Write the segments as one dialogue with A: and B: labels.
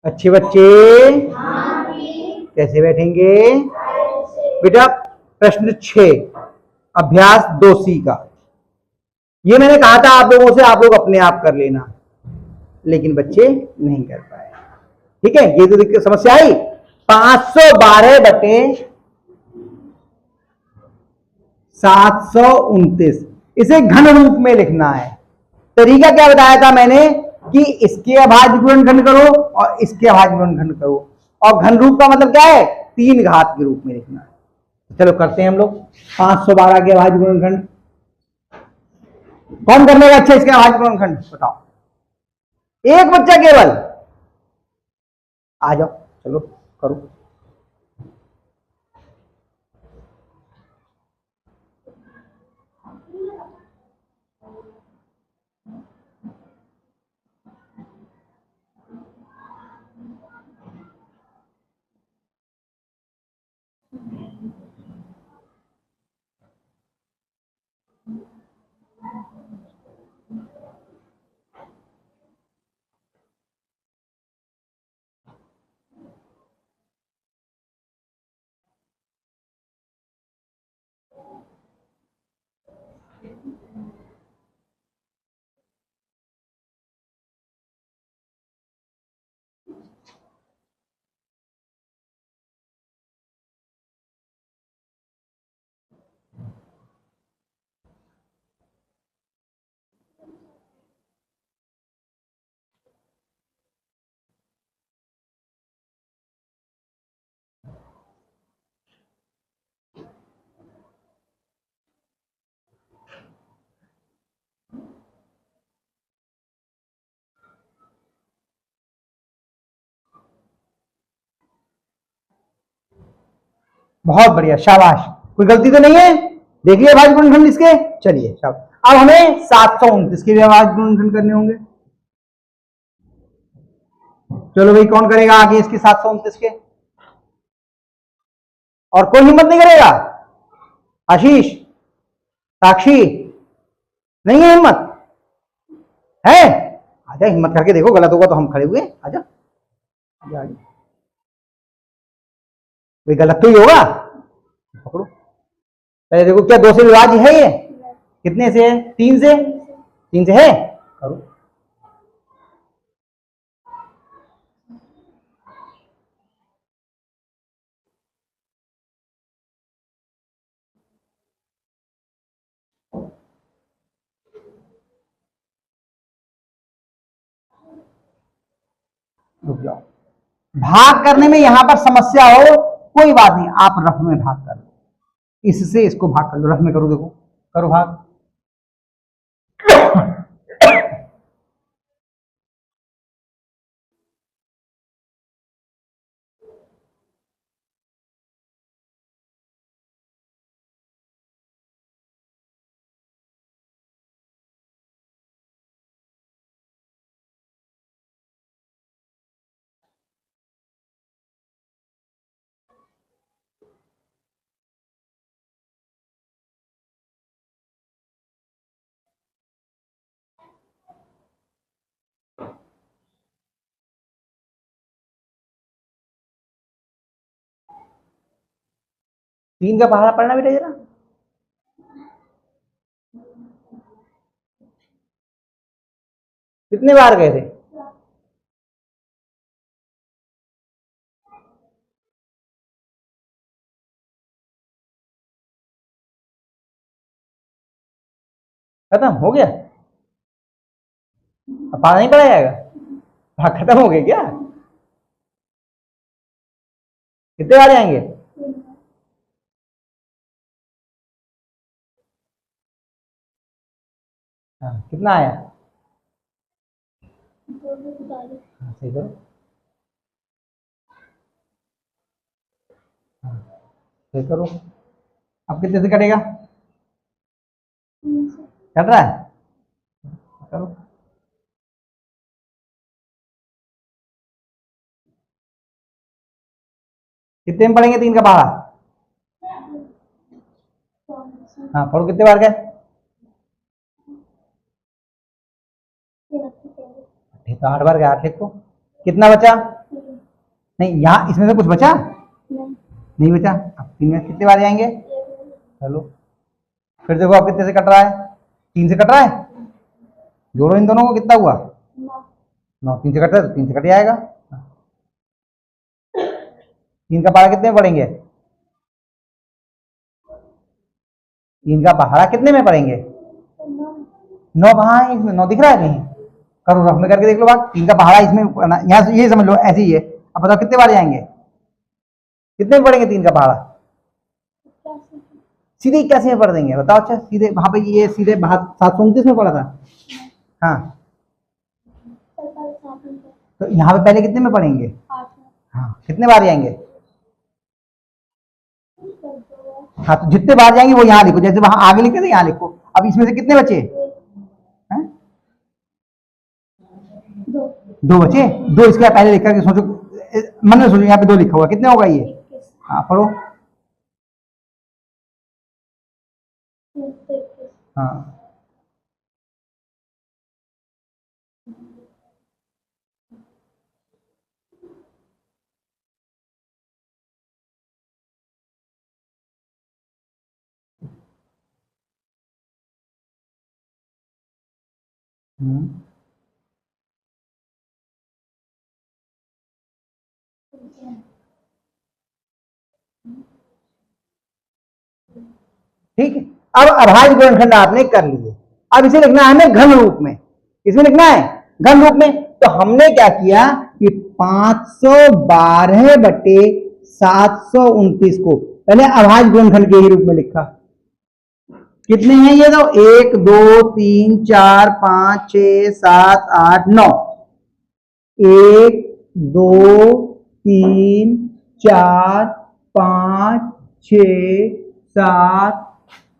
A: अच्छे बच्चे कैसे बैठेंगे बेटा? प्रश्न 6 अभ्यास 2C का, ये मैंने कहा था आप लोगों से आप लोग अपने आप कर लेना, लेकिन बच्चे नहीं कर पाए। ठीक है, ये तो दिक्कत समस्या आई। 512 बटे 729, इसे घन रूप में लिखना है। तरीका क्या बताया था मैंने कि इसके अभाज्य गुणनखंड करो और इसके अभाज्य गुणनखंड करो, और घन रूप का मतलब क्या है? 3 घात के रूप में लिखना है। चलो करते हैं हम लोग। 512 के अभाज्य गुणनखंड कौन करने का? अच्छा, इसके अभाज्य गुणनखंड बताओ, एक बच्चा केवल। आ जाओ, चलो करो। बहुत बढ़िया, शाबाश। कोई गलती तो नहीं है? देख लिया अभाज्य गुणनखंड इसके। चलिए शाबाश। अब हमें 729 के भी अभाज्य गुणनखंड करने होंगे। चलो भाई, कौन करेगा आगे इसके 729 के? और कोई हिम्मत नहीं करेगा? आशीष, साक्षी, नहीं है हिम्मत? है? आजा, हिम्मत करके देखो, गलत होगा तो हम खड़े हुए। आजा आजा आजा, कोई गलत तो ही होगा। पकड़ो पहले, देखो क्या 2 से विभाज्य है ये? कितने से है? 3 से। 3 से है, करो। रुक जाओ, भाग करने में यहां पर समस्या हो कोई बात नहीं, आप रफ में भाग कर लो, इससे इसको भाग कर लो। रफ में करो, देखो करो भाग। तीन का पहाड़ा पढ़ना बेटा जरा। कितने बार गए थे? खत्म हो गया? अब पहाड़ा नहीं पढ़ा जाएगा? भाग खत्म हो गया क्या? कितने बार जाएंगे? हाँ, कितना आया? हाँ, सही करो। हाँ, सही करो। अब कितने से कटेगा? कट रहा है? करो। कितने में पढ़ेंगे 3 का पहाड़ा? हाँ पढ़ो, कितने बार गए? तो 8 बार गए, 8 लिखो। कितना बचा? नहीं, यहाँ इसमें से कुछ बचा नहीं बचा। अब 3 में कितने बार जाएंगे? चलो फिर देखो, अब कितने से कट रहा है? 3 से कट रहा है। जोड़ो इन दोनों को, कितना हुआ? 9। 3 से कट रहा है तो 3 से कट जाएगा। 3 का पहाड़ा कितने में पढ़ेंगे? 3 का पहाड़ा कितने में पढ़ेंगे? 9। कहाँ है इसमें? 9 दिख रहा है कहीं? करो, रफ में करके देख लो बात। 3 का पहाड़ा इसमें, यहाँ से ये समझ लो, ऐसे ही है। अब बताओ कितने बार जाएंगे? कितने में पढ़ेंगे 3 का पहाड़ा? सीधे 81 में पढ़ देंगे। बताओ। अच्छा, सीधे वहां पे ये सीधे 729 में पढ़ा था। हाँ, तो यहाँ पे पहले कितने में पढ़ेंगे? 8। हाँ, कितने बार जाएंगे? हाँ, तो जितने बार जाएंगे वो यहाँ लिखो, जैसे वहां आगे लिखे थे यहाँ लिखो। अब इसमें से कितने बचे? 2 बचे। 2 इसके पहले लिखा के सोचो, मन में सोचो, यहाँ पे 2 लिखा हुआ, कितने होगा ये? हाँ, पढ़ो। हाँ, ठीक है। अब अभाज्य गुणनखंड आपने कर लिए। अब इसे लिखना है हमें घन रूप में। इसमें लिखना है घन रूप में। तो हमने क्या किया कि 512/729 को पहले अभाज्य गुणनखंड के ही रूप में लिखा। कितने हैं ये? तो 1 2 3 4 5 6 7 8 9। 1 2 3 4 5 6 7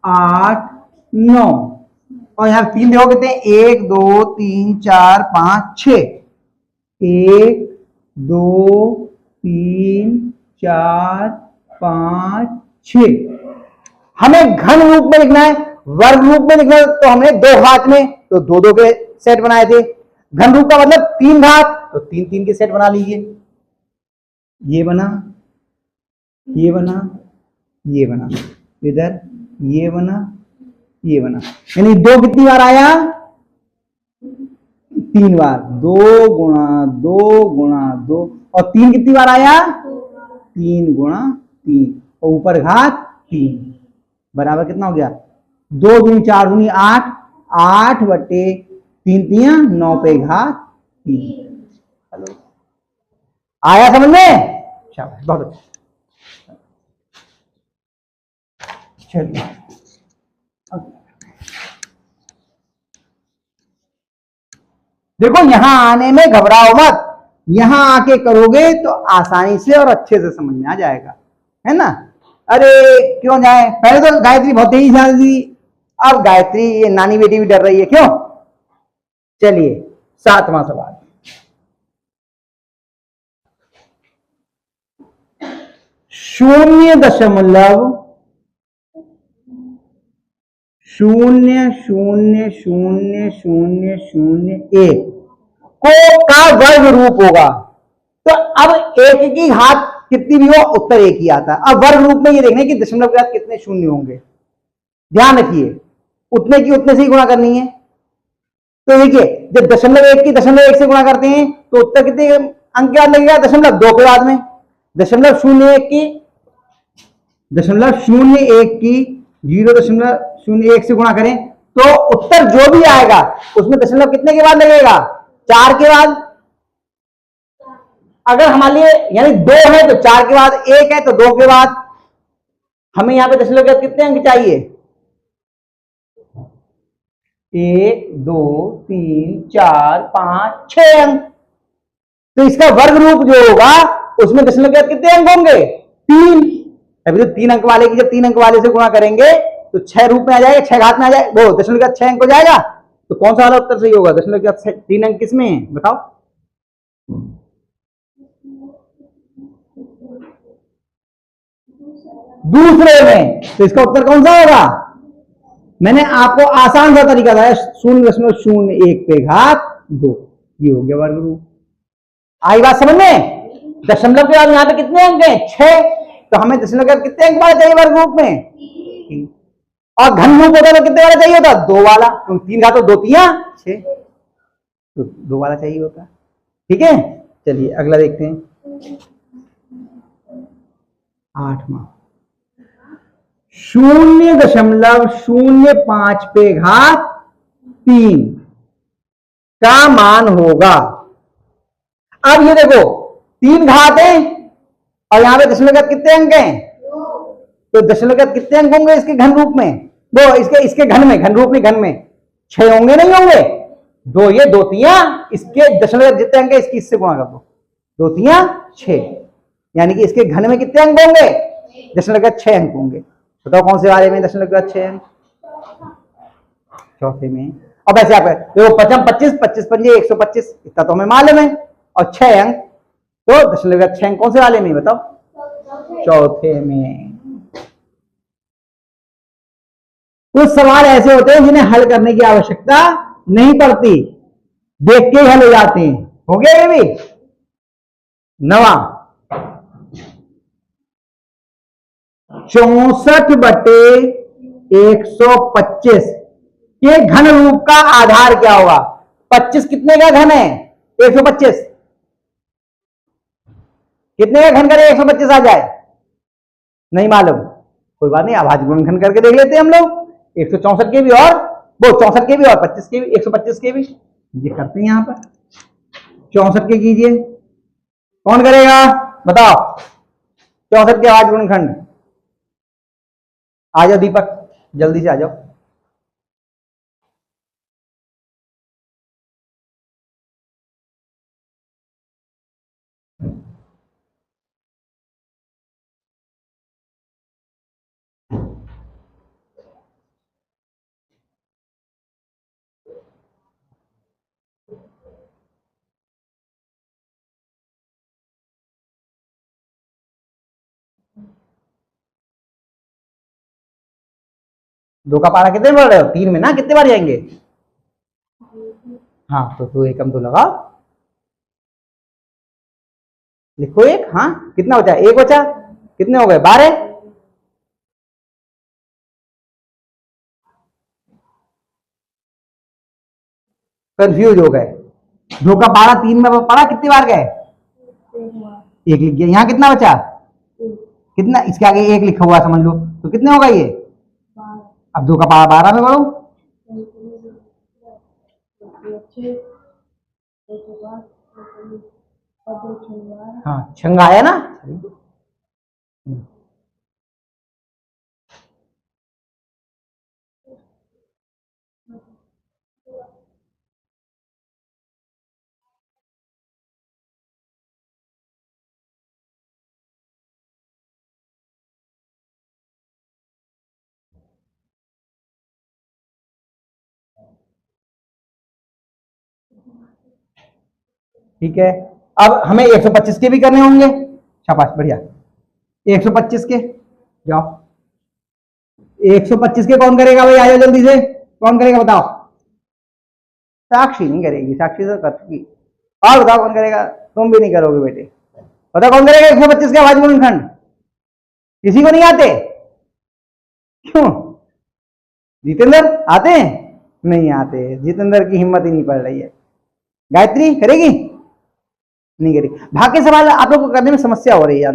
A: 8 9। और यहाँ 3 देखो कितने? 1 2 3 4 5 6। 1 2 3 4 5 6। हमें घन रूप में लिखना है। वर्ग रूप में लिखना है तो हमने 2 घात में तो 2 के सेट बनाए थे। घन रूप का मतलब 3 घात, तो 3 के सेट बना लीजिए। ये बना, ये बना, ये बना, इधर ये बना, ये बना। यानी 2 कितनी बार आया? 3 बार। 2 गुणा 2 गुणा 2। और 3 कितनी बार आया? 3 गुणा 3। और ऊपर घात 3 बराबर कितना हो गया? 2 दूनी 4 दूनी 8। 8/3 3 9 पे घात 3। आया समझ में? शाबाश, बहुत अच्छा। चलिए, देखो यहां आने में घबराओ मत। यहां आके करोगे तो आसानी से और अच्छे से समझ में आ जाएगा, है ना? अरे क्यों जाए? पहले तो गायत्री बहुत तेजी से दी, अब गायत्री ये नानी बेटी भी डर रही है। क्यों? चलिए 7वां सवाल। 0.000001 को का वर्ग रूप होगा। तो अब 1 की घात कितनी भी हो, उत्तर 1 ही आता है। अब वर्ग रूप में ये देखने की दशमलव के बाद कितने शून्य होंगे। ध्यान रखिए, उतने की उतने से ही गुणा करनी है। तो देखिए, जब 0.1 की 0.1 से गुणा करते हैं तो उत्तर कितने अंक के बाद लगेगा? 0.2 के बाद में। 0.01 की 0.01 से गुणा करें तो उत्तर जो भी आएगा उसमें दशमलव कितने के बाद लगेगा? 4 के बाद। अगर हमारे लिए यानी 2 है तो 4 के बाद, 1 है तो 2 के बाद। हमें यहां पे दशमलव के बाद कितने अंक चाहिए? 1 2 3 4 5 6 अंक। तो इसका वर्ग रूप जो होगा उसमें दशमलव के बाद कितने अंक होंगे? 3। अभी तो 3 अंक वाले की जब 3 अंक वाले से गुणा करेंगे तो 6 रूप में आ जाएगा, 6 घात में आ जाएगा, वो दशमलव के बाद 6 अंक हो जाएगा। तो कौन सा वाला उत्तर सही होगा? दशमलव के बाद 3 अंक किस में है बताओ? दूसरे में। तो इसका उत्तर कौन सा होगा? मैंने आपको आसान सा तरीका बताया, 0.01 पे घात 2। ये हो गया वर्ग रूप। आई बात समझ में? दशमलव के बाद यहाँ पे कितने अंक हैं? 6। तो हमें दशमलव के बाद कितने अंक वाला चाहिए वर्ग रूप में? और घन रूप होता तो कितने वाला चाहिए होता? 2 वाला। तो 3 घात तो 2 3 6, तो 2 वाला चाहिए होता। ठीक है, चलिए अगला देखते हैं। 8वां 0.05 पे घात 3 का मान होगा। अब ये देखो 3 घात है और यहां पे दशमलव के कितने अंक हैं? तो दशमलव के कितने अंक होंगे इसके घन रूप में? वो इसके घन में, घन रूप नहीं घन में 6 होंगे नहीं होंगे? 2 ये 2 3 इसके दशमलव जितने अंक है इसकी इससे गुणा कर दो, 2 3 6, यानी कि इसके घन में कितने अंक होंगे? दशमलव के 6 अंक होंगे। बताओ कौन से वाले में दशमलव के 6 अंक? चौथे में। अब ऐसे आप देखो 5 25 25 पंजे 125, इतना तो हमें मालूम है, और 6 अंक, तो दशमलव के 6 अंक कौन से वाले में बताओ? चौथे में। कुछ सवाल ऐसे होते हैं जिन्हें हल करने की आवश्यकता नहीं पड़ती, देख के ही हल हो जाते हैं। हो गया ये भी। 9वां 64/125 के घन रूप का आधार क्या होगा? 25 कितने का घन है? 125। कितने का घन करे 125 आ जाए? नहीं मालूम, कोई बात नहीं, अभाज्य गुणनखंड करके देख लेते हैं हम लोग। 164 के भी और वो 64 के भी और 25 के भी, 125 के भी ये करते हैं। यहां पर 64 के कीजिए, कौन करेगा बताओ? 64 के अभाज्य गुणनखंड। आ जाओ दीपक, जल्दी से आ जाओ। दो का पारा कितने पढ़ रहे हो? 3 में ना, कितने बार जाएंगे? हाँ, तो 2 एकम तो लगाओ, लिखो 1। हाँ, कितना बचा? 1 बचा, कितने हो गए? 12। कंफ्यूज हो गए। 2 का पारा 3 में पड़ा, कितनी बार गए? 1 लिख गया। यहाँ कितना बचा? कितना? इसके आगे 1 लिखा हुआ समझ लो, तो कितने होगा ये? अब 2 का पारा 12 में बढ़ो। हाँ, छंगा है ना। ठीक है, अब हमें 125 के भी करने होंगे। शाबाश, बढ़िया। 125 के जाओ। 125 के कौन करेगा भाई? आ जाओ जल्दी से, कौन करेगा बताओ? साक्षी नहीं करेगी, साक्षी तो कर चुकी। और बताओ कौन करेगा? तुम भी नहीं करोगे बेटे। बताओ कौन करेगा 125 के अभाज्य गुणनखंड? किसी को नहीं आते? क्यों? जितेंद्र आते हैं? नहीं आते, जितेंद्र की हिम्मत ही नहीं पड़ रही है। गायत्री करेगी? नहीं करेगी। भाग के सवाल आप लोग को करने में समस्या हो रही है,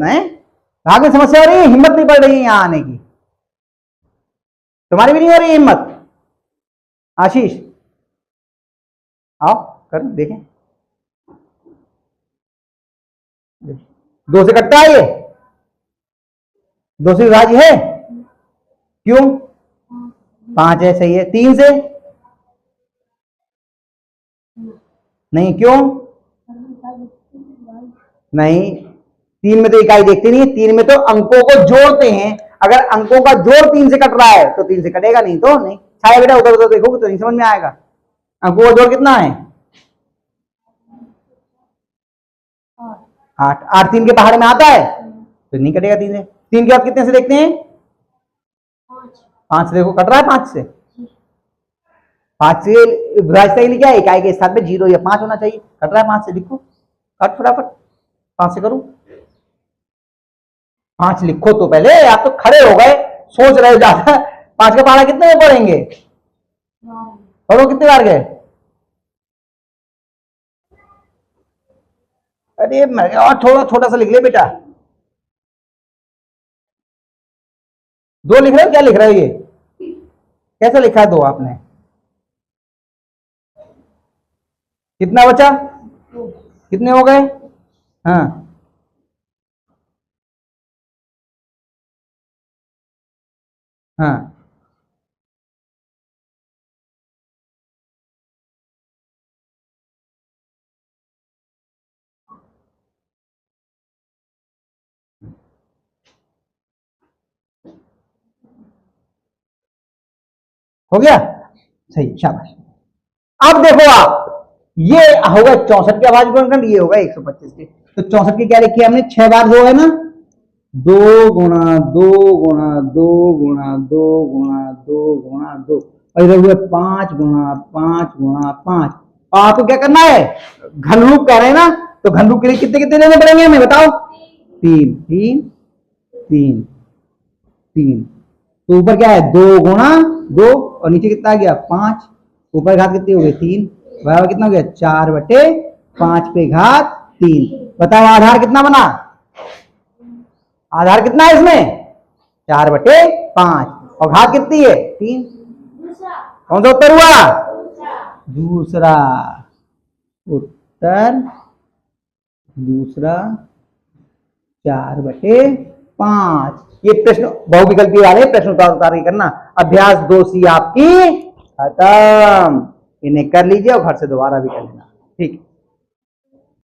A: भाग में समस्या हो रही है, हिम्मत नहीं पड़ रही है यहां आने की। तुम्हारी भी नहीं हो रही है हिम्मत? आशीष आओ कर देखें। 2 से कटता है ये? 2 से विभाज्य है? क्यों? 5 है, सही है। 3 से नहीं, क्यों नहीं? 3 में तो इकाई देखते नहीं है, 3 में तो अंकों को जोड़ते हैं। अगर अंकों का जोड़ 3 से कट रहा है तो 3 से कटेगा, नहीं तो नहीं। छाया बेटा उधर उधर देखोगे तो नहीं समझ में आएगा। अंकों का जोड़ कितना है? 8। 8 3 के पहाड़ में आता है तो नहीं कटेगा 3 से। 3 के बाद कितने से देखते हैं? 5 से देखो, कट रहा है 5 से। 5 से विभाज्यता लिखा है, इकाई के स्थान पे 0 या 5 होना चाहिए। कट रहा है 5 से, लिखो कट फटाफट। 5 से करो। 5 लिखो तो पहले, आप तो खड़े हो गए, सोच रहे हो ज्यादा। 5 का पहाड़ा कितने में पढ़ेंगे? पढ़ो, कितने बार गए? अरे मैं, और थोड़ा छोटा सा लिख ले बेटा। 2 लिख रहे हो? क्या लिख रहे हो ये? कैसे लिखा है 2 आपने? कितना बचा? कितने हो गए? हाँ, हाँ, हो गया? सही, शाबाश। अब देखो आप, ये होगा 64 के आवाज गुणनखंड, ये होगा 125 के। तो 64 की क्या लिखी हमने? 6 बार 2 है ना, 2 गुणा 2 गुणा 2 गुणा 2 गुणा 2 गुणा 2, और इधर हुए 5 गुणा 5 गुणा 5। और आपको क्या करना है? घन रूप कह रहे हैं ना, तो घन रूप के लिए कितने कितने लेने पड़ेंगे हमें, बताओ? 3 3 3 3। तो ऊपर क्या है? 2 गुणा 2, और नीचे कितना आ गया? 5। ऊपर घात कितनी हो गई? 3, बराबर कितना हो गया? 4/5 पे घात 3। बताओ आधार कितना बना? आधार कितना है इसमें? 4/5, और घात कितनी है? 3। कौन सा उत्तर हुआ? दूसरा उत्तर, दूसरा 4/5। ये प्रश्न बहुविकल्पी वाले प्रश्न उत्तर करना। अभ्यास 2C आपकी खत्म। इन्हें कर लीजिए और घर से दोबारा भी कर लेना। ठीक।